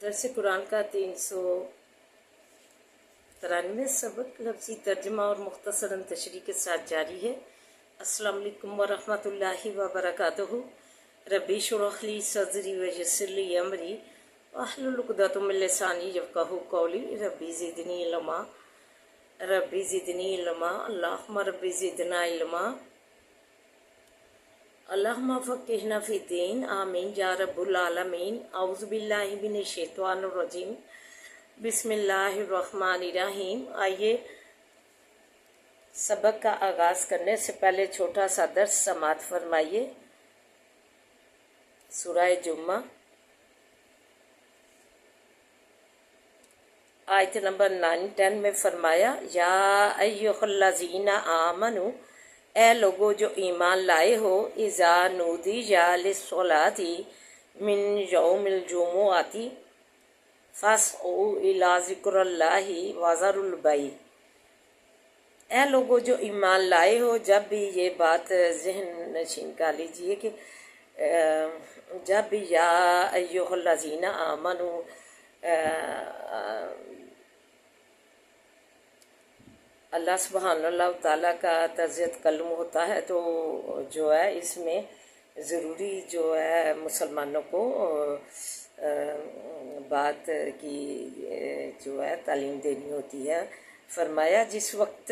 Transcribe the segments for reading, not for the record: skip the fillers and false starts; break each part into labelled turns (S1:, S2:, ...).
S1: درس قرآن کا 393 سبق لفظی ترجمہ اور مختصراً تشریح کے ساتھ جاری ہے۔ السلام علیکم ورحمۃ اللہ وبرکاتہ۔ ربی اشرح لی صدری ویسر لی امری واحلل عقدۃ من لسانی یفقہوا قولی۔ ربی زدنی علما اللہم ربی زدنا علما اللہم فقہنا فی الدین آمین یا رب العالمین۔ اعوذ باللہ من الشیطان الرجیم، بسم اللہ الرحمن الرحیم۔ آئیے سبق کا آغاز کرنے سے پہلے چھوٹا سا درس سماعت فرمائیے۔ سورہ جمعہ آیت نمبر 9-10 میں فرمایا، یا ایھا الذین آمنوا، اے لوگو جو ایمان لائے ہو، اذا نودی للصلاۃ من یوم الجمعۃ فاسعوا الی ذکر اللہ وذروا البیع۔ اے لوگو جو ایمان لائے ہو، جب بھی یہ بات ذہن نشین کر لیجئے کہ جب بھی یا ایھا الذین آمنوا اللہ سبحانہ اللہ تعالیٰ کا تعزیت کلم ہوتا ہے تو جو ہے اس میں ضروری جو ہے مسلمانوں کو بات کی جو ہے تعلیم دینی ہوتی ہے۔ فرمایا، جس وقت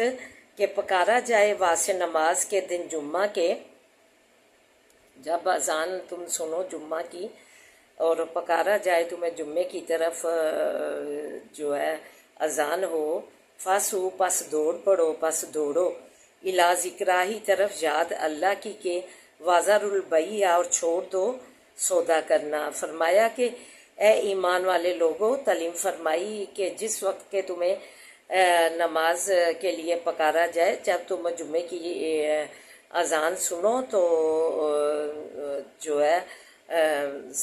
S1: کہ پکارا جائے واسطے نماز کے دن جمعہ کے، جب اذان تم سنو جمعہ کی اور پکارا جائے تمہیں جمعے کی طرف جو ہے اذان ہو، فاسو پس دوڑ پڑو، پس دوڑو، الا ذکرہ ہی طرف یاد اللہ کی کہ وذر البیع اور چھوڑ دو سودا کرنا۔ فرمایا کہ اے ایمان والے لوگوں، تعلیم فرمائی کہ جس وقت کہ تمہیں نماز کے لیے پکارا جائے، جب تم جمعے کی اذان سنو تو جو ہے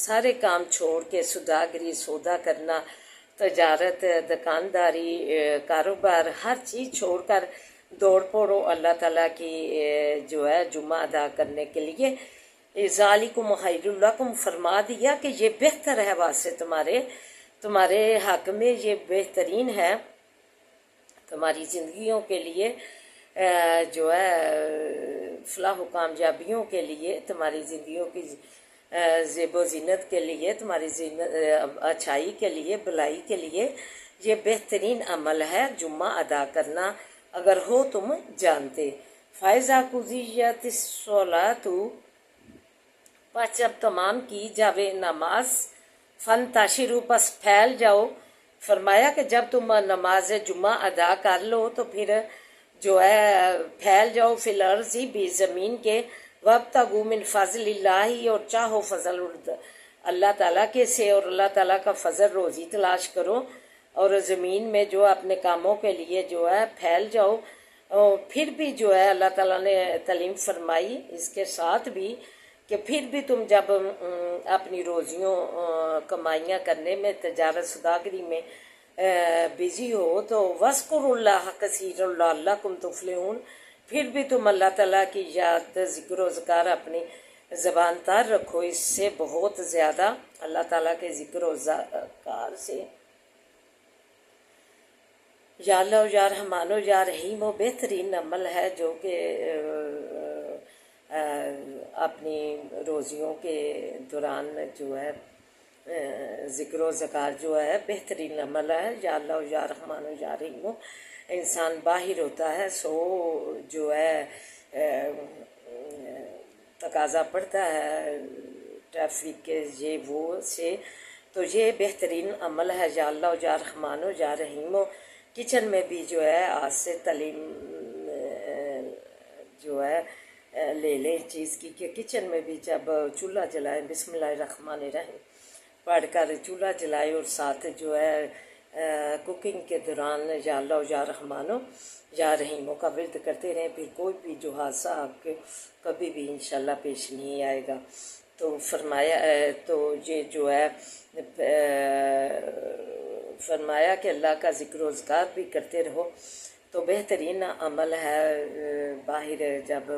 S1: سارے کام چھوڑ کے سوداگری، سودا کرنا، تجارت، دکانداری، کاروبار، ہر چیز چھوڑ کر دوڑ پڑو اللہ تعالیٰ کی جو ہے جمعہ ادا کرنے کے لیے۔ ذالکم خیر لکم، فرما دیا کہ یہ بہتر ہے واسطے تمہارے حق میں، یہ بہترین ہے تمہاری زندگیوں کے لیے، جو ہے فلاح و کامیابیوں کے لیے، تمہاری زندگیوں کی زیب و زینت کے لیے، تمہاری اچھائی کے لیے، بھلائی کے لیے یہ بہترین عمل ہے جمعہ ادا کرنا، اگر ہو تم جانتے۔ فَإِذَا قُضِيَتِ الصَّلَاةُ، پس جب تمام کی جاوے نماز، فَانْتَشِرُوا، پس پھیل جاؤ۔ فرمایا کہ جب تم نماز جمعہ ادا کر لو تو پھر جو ہے پھیل جاؤ فی الارض، بھی زمین کے، وابتغوا من فضل اللہ، اور چاہو فضل اللہ تعالیٰ کے سے، اور اللہ تعالیٰ کا فضل روزی تلاش کرو، اور زمین میں جو اپنے کاموں کے لیے جو ہے پھیل جاؤ۔ پھر بھی جو ہے اللہ تعالیٰ نے تعلیم فرمائی اس کے ساتھ بھی کہ پھر بھی تم جب اپنی روزیوں کمائیاں کرنے میں، تجارت سوداگری میں بزی ہو تو وَاذْكُرُوا اللَّهَ كَثِيرًا لَعَلَّكُمْ تُفْلِحُونَ، پھر بھی تم اللہ تعالیٰ کی یاد، ذکر و ذکر اپنی زبان تار رکھو، اس سے بہت زیادہ اللہ تعالیٰ کے ذکر و ذکر سے یا اللہ یا رحمان و یا رحیم و بہترین عمل ہے جو کہ اپنی روزیوں کے دوران جو ہے ذکر و ذکر جو ہے بہترین عمل ہے۔ یا اللہ یا رحمان و یا رحیم، انسان باہر ہوتا ہے سو جو ہے تقاضا پڑتا ہے ٹریفک کے یہ وہ سے، تو یہ بہترین عمل ہے یا اللہ یا رحمان و یا رحیم۔ کچن میں بھی جو ہے آج سے تعلیم جو ہے لے لیں چیز کی کہ کچن میں بھی جب چولہا جلائیں بسم اللہ الرحمن الرحیم پڑھ کر چولہا جلائے، اور ساتھ جو ہے کوکنگ کے دوران یا اللہ یا رحمان یا رحیموں کا ورد کرتے رہیں، پھر کوئی بھی جو حادثہ آپ کے کبھی بھی انشاءاللہ پیش نہیں آئے گا۔ تو فرمایا تو یہ جو ہے فرمایا کہ اللہ کا ذکر و ذکر بھی کرتے رہو تو بہترین عمل ہے۔ باہر جب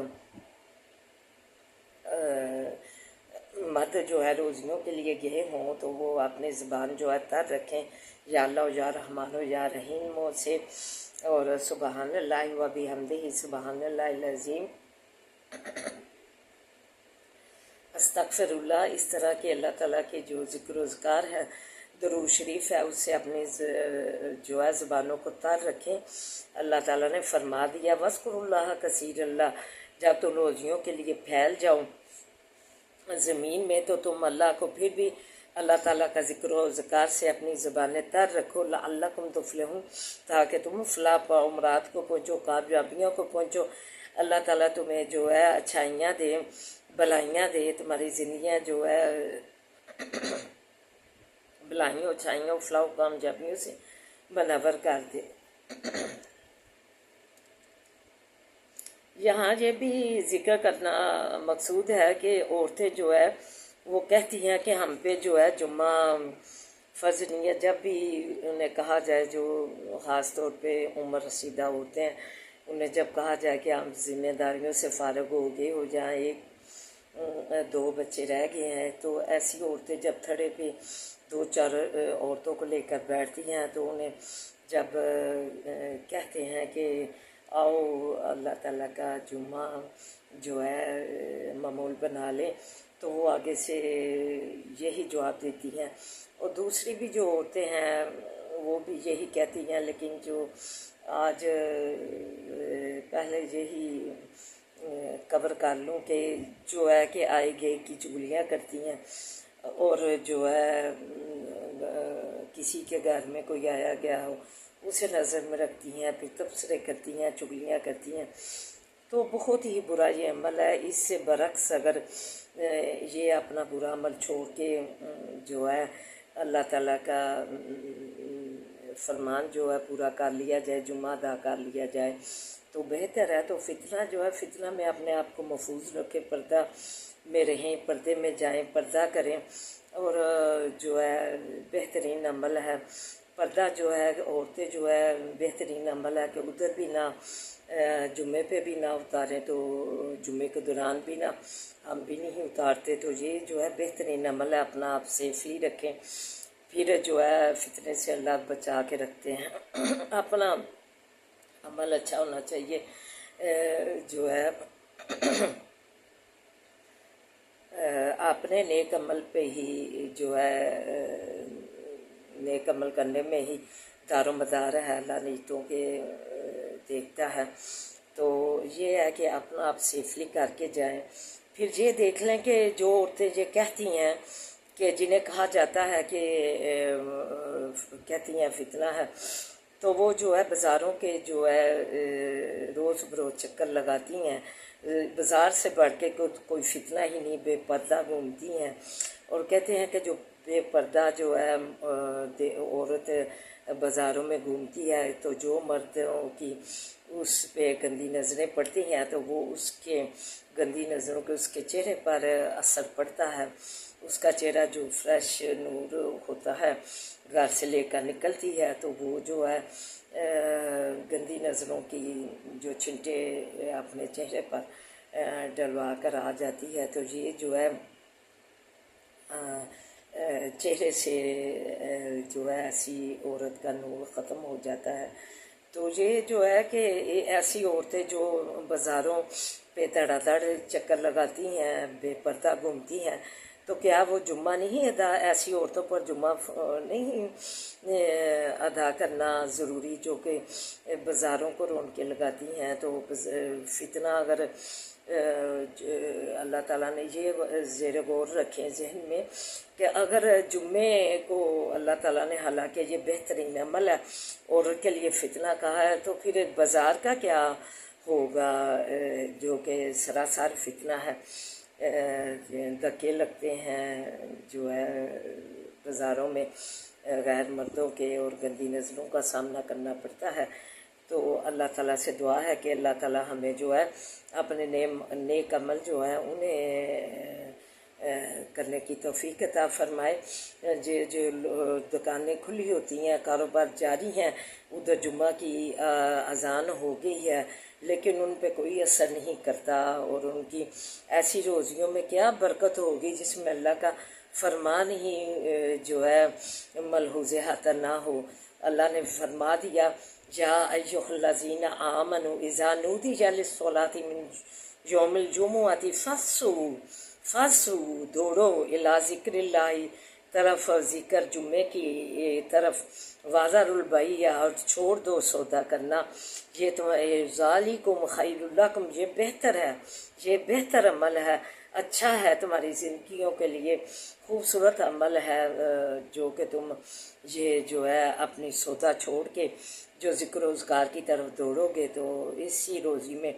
S1: مرد جو ہے روزیوں کے لیے گئے ہوں تو وہ اپنی زبان جو ہے تر رکھیں یا اللہ یا رحمان و یا رحیم سے، اور سبحان اللہ و بحمدہ سبحان اللہ العظیم، استغفر اللہ، اس طرح کے اللہ تعالیٰ کے جو ذکر و اذکار ہے، درود شریف ہے، اس سے اپنی جو ہے زبانوں کو تر رکھیں۔ اللہ تعالیٰ نے فرما دیا وَاذْكُرُوا اللَّهَ كَثِيرًا، اللہ جب تم روزیوں کے لیے پھیل جاؤ زمین میں تو تم اللہ کو پھر بھی اللہ تعالیٰ کا ذکر و اذکار سے اپنی زبانیں تر رکھو، لعلکم تفلحون، تاکہ تم فلاح پاؤ، مراد کو پہنچو، کامیابیوں کو پہنچو۔ اللہ تعالیٰ تمہیں جو ہے اچھائیاں دے، بھلائیاں دے، تمہاری زندگیاں جو ہے بھلائیوں، اچھائیوں، فلاح و کامیابیوں سے منور کر دے۔ یہاں یہ بھی ذکر کرنا مقصود ہے کہ عورتیں جو ہے وہ کہتی ہیں کہ ہم پہ جو ہے جمعہ فرض نہیں ہے۔ جب بھی انہیں کہا جائے، جو خاص طور پہ عمر رسیدہ ہوتے ہیں، انہیں جب کہا جائے کہ ہم ذمہ داریوں سے فارغ ہو گئے ہو جائیں، ایک دو بچے رہ گئے ہیں، تو ایسی عورتیں جب تھڑے پہ دو چار عورتوں کو لے کر بیٹھتی ہیں تو انہیں جب کہتے ہیں کہ آؤ اللہ تعالیٰ کا جمعہ جو ہے معمول بنا لیں، تو وہ آگے سے یہی جواب دیتی ہیں۔ اور دوسری بھی جو عورتیں ہیں وہ بھی یہی کہتی ہیں، لیکن جو آج پہلے یہی کور کر لوں کہ جو ہے کہ آئے گئے کی چگلیاں کرتی ہیں، اور جو ہے کسی کے گھر میں کوئی آیا گیا ہو اسے نظر میں رکھتی ہیں، پھر تبصرے کرتی ہیں، چگلیاں کرتی ہیں، تو بہت ہی برا یہ عمل ہے۔ اس سے برعکس اگر یہ اپنا برا عمل چھوڑ کے جو ہے اللہ تعالیٰ کا فرمان جو ہے پورا کر لیا جائے، جمعہ ادا کر لیا جائے تو بہتر ہے۔ تو فتنہ جو ہے، فتنہ میں اپنے آپ کو محفوظ رکھے، پردہ میں رہیں، پردے میں جائیں، پردہ کریں، اور جو ہے بہترین عمل ہے پردہ جو ہے۔ عورتیں جو ہے بہترین عمل ہے کہ ادھر بھی نہ جمعے پہ بھی نہ اتاریں، تو جمعے کے دوران بھی نہ، ہم بھی نہیں اتارتے، تو یہ جو ہے بہترین عمل ہے۔ اپنا آپ سیفلی رکھیں، پھر جو ہے فتنے سے اللہ بچا کے رکھتے ہیں۔ اپنا عمل اچھا ہونا چاہیے، جو ہے اپنے نیک عمل پہ ہی جو ہے نیک عمل کرنے میں ہی دار و مدار ہے، اللہ نیتوں کے دیکھتا ہے۔ تو یہ ہے کہ اپنا آپ سیفلی کر کے جائیں۔ پھر یہ دیکھ لیں کہ جو عورتیں یہ کہتی ہیں کہ جنہیں کہا جاتا ہے کہ کہتی ہیں فتنہ ہے، تو وہ جو ہے بازاروں کے جو ہے روز بروز چکر لگاتی ہیں، بازار سے بڑھ کے کوئی فتنہ ہی نہیں، بے پردہ گھومتی ہیں، اور کہتے ہیں کہ جو بے پردہ جو ہے عورت بازاروں میں گھومتی ہے تو جو مردوں کی اس پہ گندی نظریں پڑتی ہیں تو وہ اس کے گندی نظروں کے اس کے چہرے پر اثر پڑتا ہے۔ اس کا چہرہ جو فریش نور ہوتا ہے گھر سے لے کر نکلتی ہے تو وہ جو ہے گندی نظروں کی جو چھنٹے اپنے چہرے پر ڈلوا کر آ جاتی ہے، تو یہ جو ہے چہرے سے جو ہے ایسی عورت کا نور ختم ہو جاتا ہے۔ تو یہ جو ہے کہ ایسی عورتیں جو بازاروں پہ دھڑا دھڑ چکر لگاتی ہیں، بے پردہ گھومتی ہیں، تو کیا وہ جمعہ نہیں ادا، ایسی عورتوں پر جمعہ نہیں ادا کرنا ضروری، جو کہ بازاروں کو رونقیں لگاتی ہیں؟ تو فتنہ اگر اللہ تعالیٰ نے یہ زیر غور رکھیں ذہن میں کہ اگر جمعے کو اللہ تعالیٰ نے، حالانکہ یہ بہترین عمل ہے عورت کے لیے فتنہ کہا ہے، تو پھر بازار کا کیا ہوگا جو کہ سراسر فتنہ ہے۔ دھکے لگتے ہیں جو ہے بازاروں میں غیر مردوں کے، اور گندی نظروں کا سامنا کرنا پڑتا ہے۔ تو اللہ تعالیٰ سے دعا ہے کہ اللہ تعالیٰ ہمیں جو ہے اپنے نیک عمل جو ہے انہیں کرنے کی توفیق عطا فرمائے۔ جو دکانیں کھلی ہوتی ہیں، کاروبار جاری ہیں، ادھر جمعہ کی اذان ہو گئی ہے لیکن ان پہ کوئی اثر نہیں کرتا، اور ان کی ایسی روزیوں میں کیا برکت ہوگی جس میں اللہ کا فرمان ہی جو ہے ملحوظ حاضر نہ ہو۔ اللہ نے فرما دیا یا ایھا الذین آمنوا اذا نودی للصلاۃ من یوم الجمعۃ فاسعوا دوڑو الی ذکر اللہ، طرف ذکر جمعے کی طرف، وذروا البیع اور چھوڑ دو سودا کرنا، یہ ذالکم خیر لکم، یہ بہتر ہے، یہ بہتر عمل ہے، اچھا ہے تمہاری زندگیوں کے لیے، خوبصورت عمل ہے جو کہ تم یہ جو ہے اپنی سودا چھوڑ کے جو ذکر و اذکار کی طرف دوڑو گے تو اسی روزی میں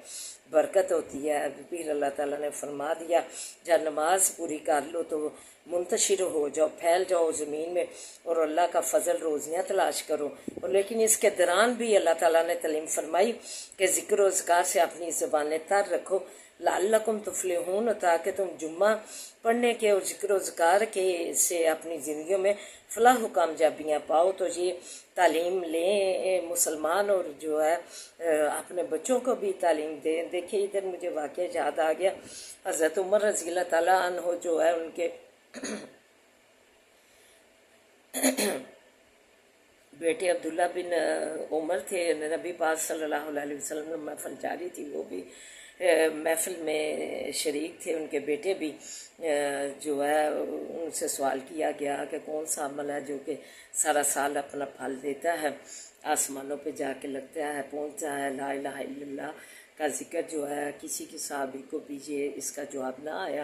S1: برکت ہوتی ہے۔ پھر اللہ تعالیٰ نے فرما دیا جب نماز پوری کر لو تو منتشر ہو جاؤ، پھیل جاؤ زمین میں، اور اللہ کا فضل روزیاں تلاش کرو۔ اور لیکن اس کے دوران بھی اللہ تعالیٰ نے تعلیم فرمائی کہ ذکر و اذکار سے اپنی زبانیں تر رکھو، لعلکم تفلحون، تاکہ تم جمعہ پڑھنے کے اور ذکر و اذکار کے سے اپنی زندگیوں میں فلاح و کامیابیاں پاؤ۔ تو یہ تعلیم لیں مسلمان، اور جو ہے اپنے بچوں کو بھی تعلیم دیں۔ دیکھیں ادھر مجھے واقعہ یاد آ گیا، حضرت عمر رضی اللہ تعالیٰ عنہ جو ہے ان کے بیٹے عبداللہ بن عمر تھے، نبی پاک صلی اللہ علیہ وسلم میں محفل جاری تھی، وہ بھی محفل میں شریک تھے، ان کے بیٹے بھی جو ہے ان سے سوال کیا گیا کہ کون سا عمل ہے جو کہ سارا سال اپنا پھل دیتا ہے، آسمانوں پہ جا کے لگتا ہے، پہنچتا ہے، لا الہ الا اللہ کا ذکر جو ہے۔ کسی کے صحابی کو بھی یہ اس کا جواب نہ آیا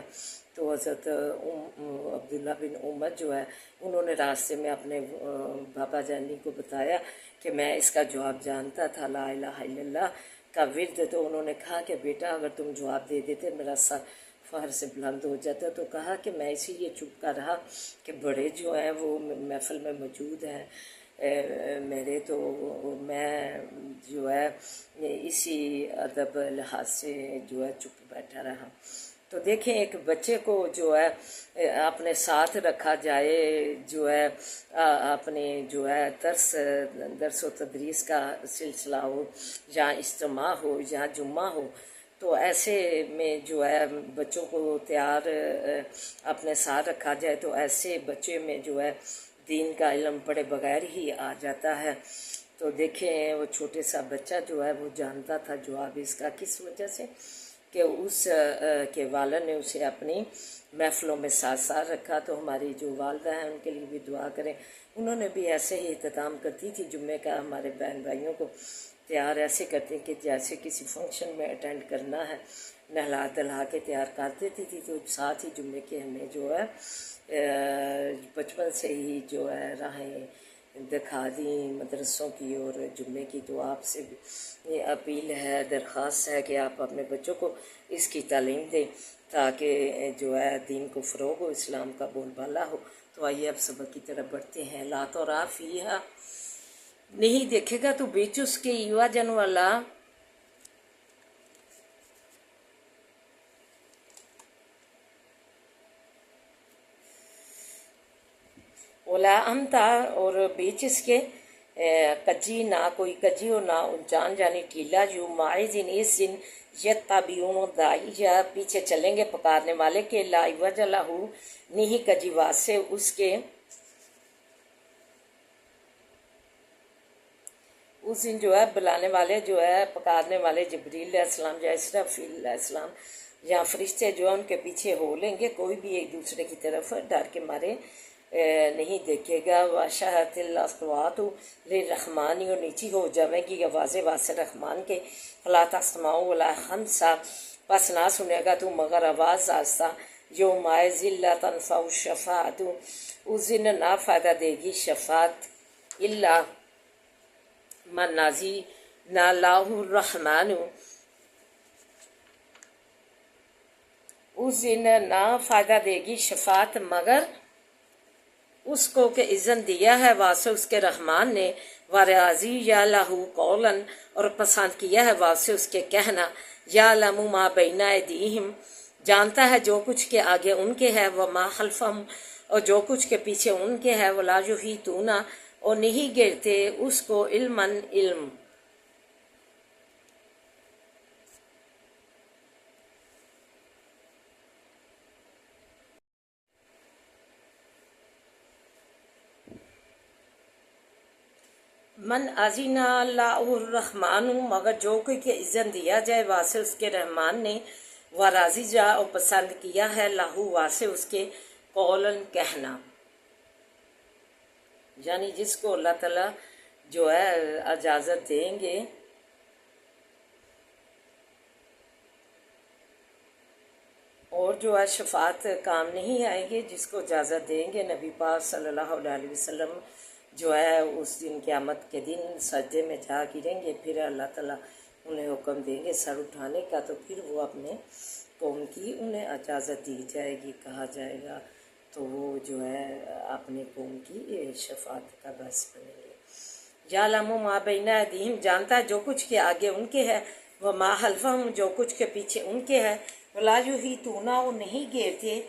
S1: تو حضرت عبداللہ بن عمر جو ہے انہوں نے راستے میں اپنے بابا جانی کو بتایا کہ میں اس کا جواب جانتا تھا، لا الہ الا اللہ کا ورد۔ تو انہوں نے کہا کہ بیٹا اگر تم جواب دے دیتے میرا سر فخر سے بلند ہو جاتا۔ تو کہا کہ میں اسی لیے چپ کر رہا کہ بڑے جو ہیں وہ محفل میں موجود ہیں میرے، تو میں جو ہے اسی ادب لحاظ سے جو ہے چپ بیٹھا رہا۔ تو دیکھیں ایک بچے کو جو ہے اپنے ساتھ رکھا جائے، جو ہے اپنے جو ہے درس و تدریس کا سلسلہ ہو، یا اجتماع ہو، یا جمعہ ہو، تو ایسے میں جو ہے بچوں کو تیار اپنے ساتھ رکھا جائے تو ایسے بچے میں جو ہے دین کا علم پڑھے بغیر ہی آ جاتا ہے۔ تو دیکھیں وہ چھوٹے سا بچہ جو ہے وہ جانتا تھا جواب اس کا، کس وجہ سے کہ اس کے والد نے اسے اپنی محفلوں میں ساتھ ساتھ رکھا۔ تو ہماری جو والدہ ہیں ان کے لیے بھی دعا کریں، انہوں نے بھی ایسے ہی اہتمام کرتی تھی جمعے کا، ہمارے بہن بھائیوں کو تیار ایسے کرتے کہ جیسے کسی فنکشن میں اٹینڈ کرنا ہے، نہلا دھلا کے تیار کر دیتی تھی۔ تو ساتھ ہی جمعے کے ہمیں جو ہے بچپن سے ہی جو ہے راہیں دکھا دیں مدرسوں کی اور جمعے کی۔ تو آپ سے بھی اپیل ہے، درخواست ہے کہ آپ اپنے بچوں کو اس کی تعلیم دیں تاکہ جو ہے دین کو فروغ ہو، اسلام کا بول بالا ہو۔ تو آئیے اب سبق کی طرف بڑھتے ہیں۔ لا تو رافیہ نہیں دیکھے گا تو بیچ اس کے یوا جن والا اولا امتا، اور بیچ اس کے کجی، نہ کوئی کجی ہو نہ انچان یعنی ٹھیلا، یو مائزن اس دن یتبعون الداعی، پیچھے چلیں گے پکارنے والے کے، لا عوج لہ نہیں کجی واسے اس کے، اس دن جو ہے بلانے والے جو ہے پکارنے والے جبریل علیہ السلام یا اسرافیل علیہ السلام یا فرشتے جو ہیں ان کے پیچھے ہو لیں گے، کوئی بھی ایک دوسرے کی طرف ڈر کے مارے نہیں دیکھے گا۔ واشہت الاصوات للرحمن، اور نیچی ہو جائیں گی آوازیں واسع رحمان کے، فلا تسمع ولا خمسہ، پس نہ سنے گا تو مگر آواز آہستہ، یوم لا تنفع الشفاعت، اس دن نہ فائدہ دے گی شفاعت، الا من نازی نہ لاہ الرحمن، اس دن نہ فائدہ دے گی شفاعت مگر اس کو کہ اذن دیا ہے واسطے اس کے رحمان نے، وَرَاضِی یا لہو قولاً، اور پسند کیا ہے واسطے اس کے کہنا، یا لمو ما بین ایدیہم، جانتا ہے جو کچھ کے آگے ان کے ہے، وما خلفہم، اور جو کچھ کے پیچھے ان کے ہے، ولا یحیطون، اور نہیں گھیرتے اس کو علم۔ من اذن اللہ الرحمن، مگر جو کوئی کہ اذن دیا جائے واسے اس کے رحمان نے، و راضی جا اور پسند کیا ہے، لہو واسے اس کے، قولن کہنا، یعنی جس کو اللہ تعالیٰ جو ہے اجازت دیں گے اور جو ہے شفاعت کام نہیں آئے گی، جس کو اجازت دیں گے نبی پاک صلی اللہ علیہ وسلم جو ہے اس دن قیامت کے دن سجدے میں جا گریں گے، پھر اللہ تعالیٰ انہیں حکم دیں گے سر اٹھانے کا، تو پھر وہ اپنے قوم کی انہیں اجازت دی جائے گی، کہا جائے گا، تو وہ جو ہے اپنی قوم کی شفاعت کا باعث بنیں گے۔ یعلم ما بین ایدیہم، جانتا ہے جو کچھ کے آگے ان کے ہے، وما خلفہم، جو کچھ کے پیچھے ان کے ہے، ولا یحیطون، وہ نہیں گھیرتے،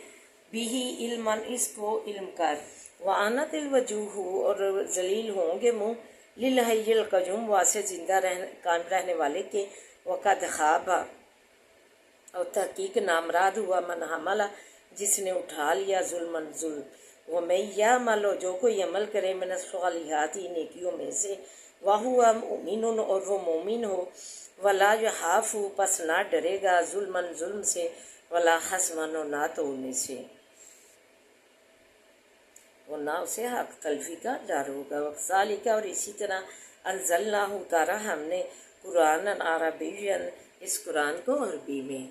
S1: بہ علما، اس کو علم کر، وعنت الوجوہ، اور ذلیل ہوں گے منہ، للحی القیوم، واسے زندہ قائم رہنے والے کے، وقد خواب، اور تحقیق نامراد ہوا، من حمل، جس نے اٹھا لیا، ظلم، ومن یعمل، جو کوئی عمل کرے، من الصالحات، نیکیوں میں سے، وہو مؤمن، اور وہ مومن ہو، ولا یخاف، پس نہ ڈرے گا، ظلم سے، ولا حسما، نہ توڑنے سے، اور نہ اسے حق تلفی کا ڈر ہوگا، وکذالک، اور اسی طرح، انزلناہ، اتارا ہم نے، قرآن عربیا، اس قرآن کو عربی میں،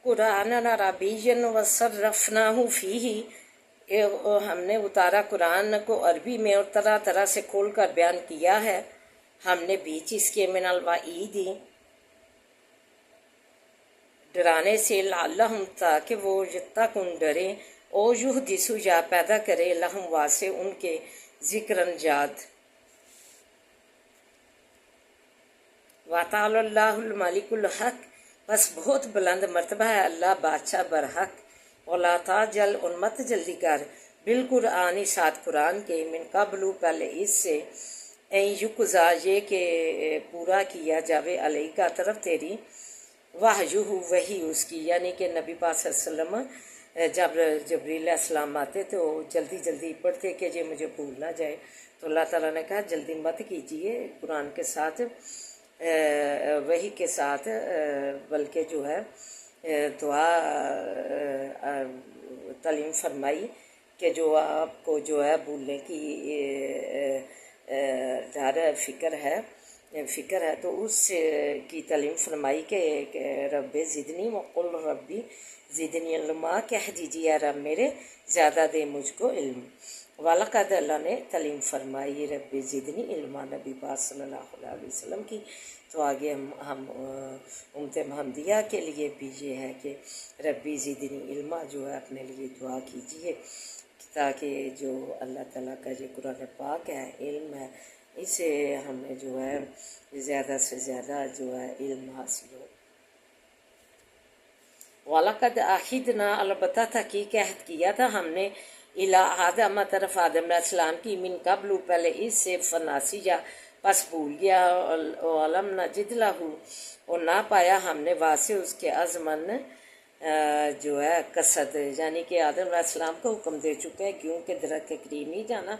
S1: قرآن عربی وصرفناہ فیہ، ہم نے اتارا قرآن کو عربی میں اور طرح طرح سے کھول کر بیان کیا ہے ہم نے بیچ اس کے، من الوعید، ڈرانے سے، لعلہم، تاکہ وہ یتقون ڈریں، او یحدث، یا پیدا کرے، لہم واسے ان کے، ذکرن یاد۔ وَتَعَالَى اللَّهُ الْمَلِكُ الْحَقُّ، بس بہت بلند مرتبہ ہے اللہ بادشاہ برحق، وَلَا تَعْجَلْ، اور مت جلدی کر، بالقرآن، ساتھ قرآن کے، من قبل، پہلے اس سے، این یقضا، یہ کہ پورا کیا جاوے، علیکہ، طرف تیری، وحیہ، وحی اس کی، یعنی کہ نبی پاک صلی اللہ علیہ وسلم جب جبریل علیہ السلام آتے تو جلدی جلدی پڑھتے کہ یہ مجھے بھول نہ جائے، تو اللہ تعالیٰ نے کہا جلدی مت کیجیے قرآن کے ساتھ، وحی کے ساتھ، بلکہ جو ہے دعا تعلیم فرمائی کہ جو آپ کو جو ہے بھولنے کی ڈر فکر ہے تو اس کی تعلیم فرمائی کہ رب زدنی، وقل ربی زدنی علما، کہہ دیجیے رب میرے زیادہ دے مجھ کو علم، وَلَقَدْ، اللہ نے تعلیم فرمائی، رب زدنی علما نبی پاک صلی اللہ علیہ وسلم کی، تو آگے ہم امت محمدیہ کے لیے بھی یہ ہے کہ ربی زدنی علما جو ہے اپنے لیے دعا کیجیے، تاکہ جو اللہ تعالیٰ کا یہ قرآن پاک ہے، علم ہے، اسے ہمیں جو ہے زیادہ سے زیادہ جو ہے علم حاصل ہو۔ وَلَقَدْ عَهِدْنَا، البتہ تحقیق عہد کیا تھا ہم نے، اِلَىٰ آدم، طرف آدم علیہ السلام کی، من قبل، پہلے اس سے، فناسیا، پس بھول گیا، وَلَمْ نَجِدْ لَهُ، اور نہ پایا ہم نے واسے اس کے، عزماً جو ہے قصد، یعنی کہ آدم علیہ السلام کو حکم دے چکے ہیں کیونکہ درخت کے قریب نہیں جانا،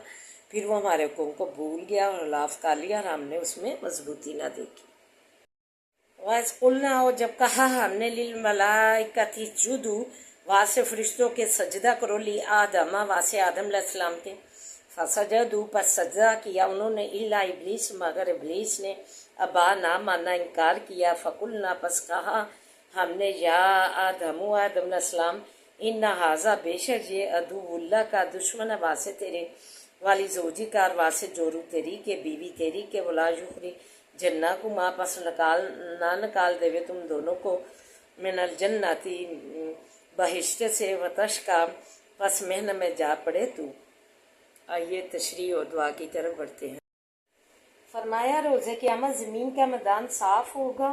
S1: پھر وہ ہمارے حکم کو بھول گیا اور خلاف کر لیا، اور ہم نے اس میں مضبوطی نہ دیکھی۔ وَإِذْ قُلْنَا، اور جب کہا ہم نے، لِلْمَلَائِكَةِ اسْجُدُوا، واسے فرشتوں کے سجدہ کرو، لی آدم، واسے آدم علیہ السلام کے، فسجدوا، پس سجدہ کیا انہوں نے، الا ابلیس، مگر ابلیس نے، ابا، نہ مانا، انکار کیا، فقلنا، پس کہا ہم نے، یا آدم، آدم علیہ السلام، ان ھذا، بے شک یہ، عدو اللہ کا دشمن ہے واسے تیرے، والی زوجی کار، واسے جورو تیری کے، بیوی تیری کے، ولا یخرج جنکما، پس نہ نکال دے تم دونوں کو، من الجنتی، بہشت سے، وتشقی، پس محنت میں جا پڑے تو۔ آئیے تشریح اور دعا کی طرف بڑھتے ہیں۔ فرمایا روزے قیامت زمین کا میدان صاف ہوگا،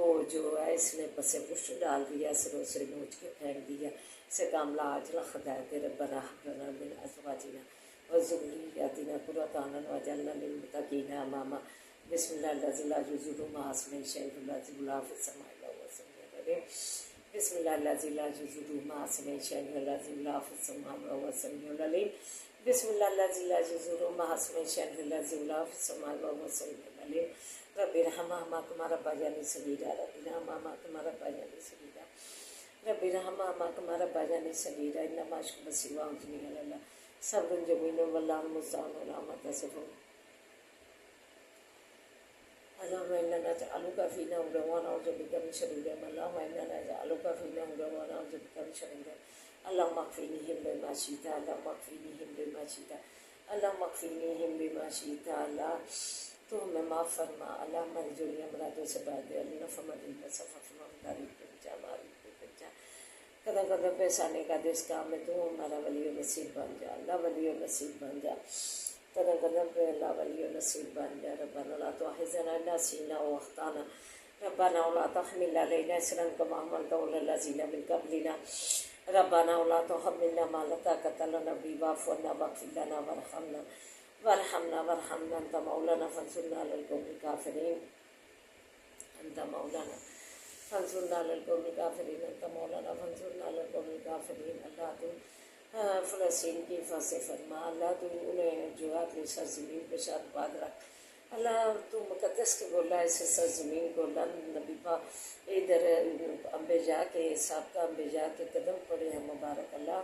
S1: وہ جو ہے اس نے پسے پشت ڈال دیا، سروں سے نوچ کے پھینک دیا، سے کاملہ آجلا خدایت ربنا ہب لنا من ازواجنا وذریاتنا قرۃ اعین واجعلنا للمتقین اماما۔ بسم اللہ الذی لا یضر مع اسمہ شیء فی الارض ولا فی السماء وهو السمیع العلیم۔ بسم اللہ الذی لا یضر مع اسمہ شیء فی الارض ولا فی السماء وهو السمیع العلیم۔ بسم اللہ الذی لا یضر مع اسمہ شیء فی الارض ولا فی السماء وهو السمیع العلیم۔ رب ارحمهما کما ربیانی صغیرا، رب ارحمهما کما ربیانی صغیرا، رب ارحمهما کما ربیانی صغیرا، انما اشکو بثی وحزنی الی اللہ، صبر جمیل واللہ المستعان علی ما تصفون۔ اللهم إنا نجعلك في نور ونعوذ بك من شرور ما، اللهم إنا نجعلك في نور ونعوذ بك من شرور، اللهم اكفنيهم بما شئت، اللهم اكفنيهم بما شئت، اللهم اكفنيهم بما شئت، اللہ تو ہمیں معاف فرما، اللہم ارجولی امراتوں سے بعد اللہ فمد المصفف مداری پنجا ماری پنجا، قدم قدم پیسانے کا دس کام میں تو ہمارا ولی و نصیب بن جا، اللہ ولی و نصیب بن جا، قدم قدم پہ اللہ ولی و نصیب بن جا۔ ربنا لا تؤاخذنا إن نسينا واخطأنا، ربنا ولا تحمل علينا إصرا كما حملته على الذين من قبلنا، ربنا ولا تحملنا ما لا طاقة لنا به واعف عنا واغفر لنا وارحمنا وارحمنا انت مولانا فانصرنا على القوم الكافرين، انت مولانا فانصرنا على القوم الكافرين، انت مولانا فانصرنا على القوم الكافرين۔ اللہ تو فلسطین کی حفاظت فرما، اللہ تو انہیں جو ہے اپنی سرزمین پہ شاد باد رکھ، اللہ تو مقدس کے بولا ایسے سرزمین کو نبی پاک ادھر انبیاء کے سابقہ انبیاء کے قدم پڑے ہیں مبارک، اللہ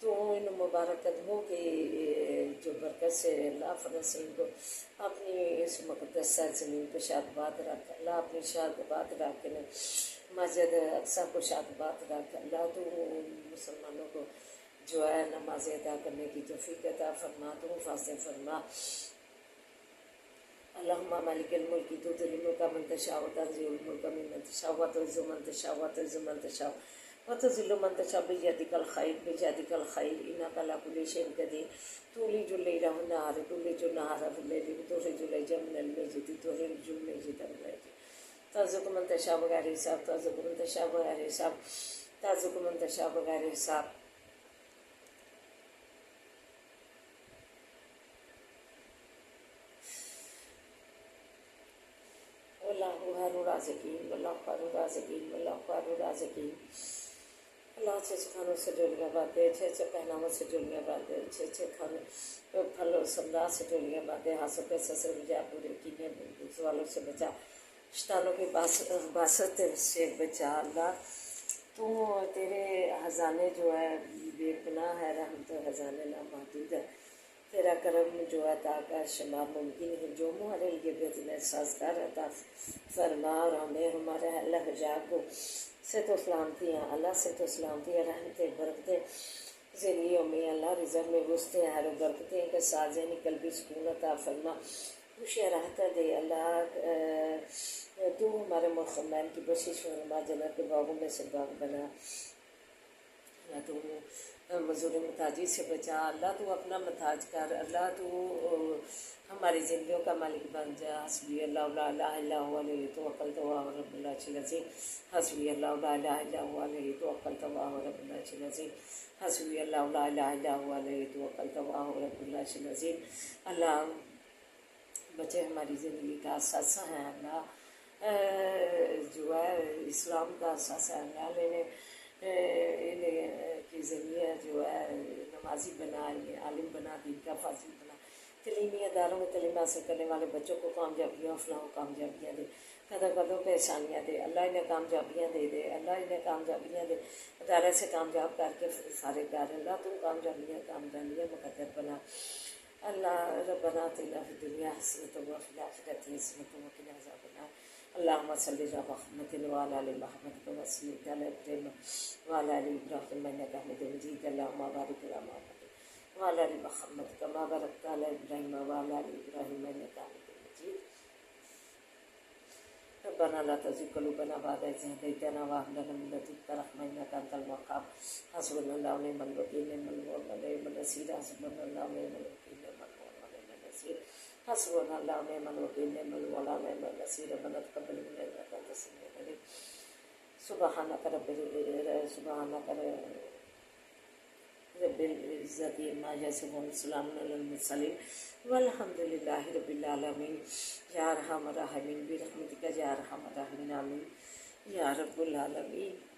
S1: تو ان مبارک قدموں کی جو برکت سے اللہ فلسطین کو اپنی اس مقدس سرزمین پہ شاد باد رکھ، اللہ اپنی شاد باد رکھ، مسجد اقصیٰ کو شاد باد رکھ، اللہ تو مسلمانوں کو جو ہے نماز ادا کرنے کی توفیق عطا فرما، تو حفاظت فرما۔ اللہم مالک الملک تؤتی الملک من تشاء وتنزع الملک ممن تشاء وتعز من تشاء وتذل من تشاء وتذل من تشاء بیدک الخیر انک علی کل شیء قدیر، تولج اللیل فی النہار تولج النہار فی اللیل وتخرج الحی من المیت تخرج المیت من الحی، ترزق من تشاء بغیر حساب ترزق من تشاء بغیر حساب ترزق من تشاء بغیر حساب۔ اللہ خیر الرازقین، اللہ خیر الرازقین، اللہ خیر الرازقین۔ اللہ اچھے اچھے کھانوں سے ڈولیاں باندھے، اچھے اچھے پہناووں سے ڈولیاں باندھے، اچھے اچھے کھانے پھل و سبزیاں سے ڈولیاں باندھے، ہاتھوں کے سے بجا، پورے کینے والوں سے بچا، شیطانوں کی باسط سے بچا۔ اللہ تو تیرے خزانے جو ہے بے پناہ ہے، رحمت و خزانے لامحدود ہے، تیرا کرم جو ہے طاقت شمار ممکن ہے، جو ہمارے لیے بہترین سازگار عطا فرما، اور ہمیں ہمارے اللہ حجاب کو سے تو سلامتی ہیں، اللہ سے تو سلامتی ہے، رحمتیں برکتیں ذریعوں میں اللہ رزق میں وسطیں ہر برکتیں کے ساتھ ذہنی قلبی سکون عطا فرما، خوشیاں راحتیں دے اللہ، تو ہمارے مخمین کی بخشش فرما، جنت کے باغوں میں سے باغ بنا، اللہ تو مزور محتاجی سے بچا، اللہ تو اپنا محتاج کر، اللہ تو ہماری زندگیوں کا مالک بن جا۔ حسبی اللہ لا الہ الا هو علیہ توکلت وهو رب العرش العظیم، حسبی اللہ لا الہ الا هو علیہ توکلت وهو رب العرش العظیم، حسبی اللہ لا الہ الا هو علیہ توکلت وهو رب العرش العظیم۔ اللہ بچے ہماری زندگی کا اثاثہ ہیں، اللہ جو ہے اسلام کا اثاثہ ہے، اللہ انہیں کے ذریعے جو ہے نمازی بنا، انہیں عالم بنا، دین کا فاضل بنا، تعلیمی اداروں میں تعلیم حاصل کرنے والے بچوں کو کامیابیاں فلاح کامیابیاں دے، قدم قدم پہ آسانیاں دے، اللہ انہیں کامیابیاں دے دے، اللہ انہیں کامیابیاں دے، ادارے سے کامیاب کر کے فارغ کر، اللہ تم کامیابیاں مقدر بنا۔ اللہ ربنا آتنا فی الدنیا حسنۃ وفی الآخرۃ حسنۃ وقنا عذاب النار۔ اللہم صلی علی محمد وعلی آل محمد کما صلیت علی ابراہیم وعلی آل ابراہیم انک حمید مجید، اللہم بارک علی محمد وعلی آل محمد کما بارکت علی ابراہیم وعلی آل ابراہیم انک حمید مجید۔ ربنا لا تزغ قلوبنا بعد إذ هديتنا وهب لنا من لدنك رحمة إنك أنت الوهاب، حسبنا الله ونعم الوكيل، نعم المولى ونعم النصير، حسبنا الله ونعم الوكيل، نعم المولى ونعم النصير، حسبنا اللہ ونعم الوکیل نعم المولا نعم النصیر ربنا تقبل منا انک انت السمیع العلیم سبحانک رب العزت عما یصفون سلام علی المرسلین والحمد للہ رب العالمین یا ارحم الراحمین برحمتک یا ارحم الراحمین آمین یا رب العالمین.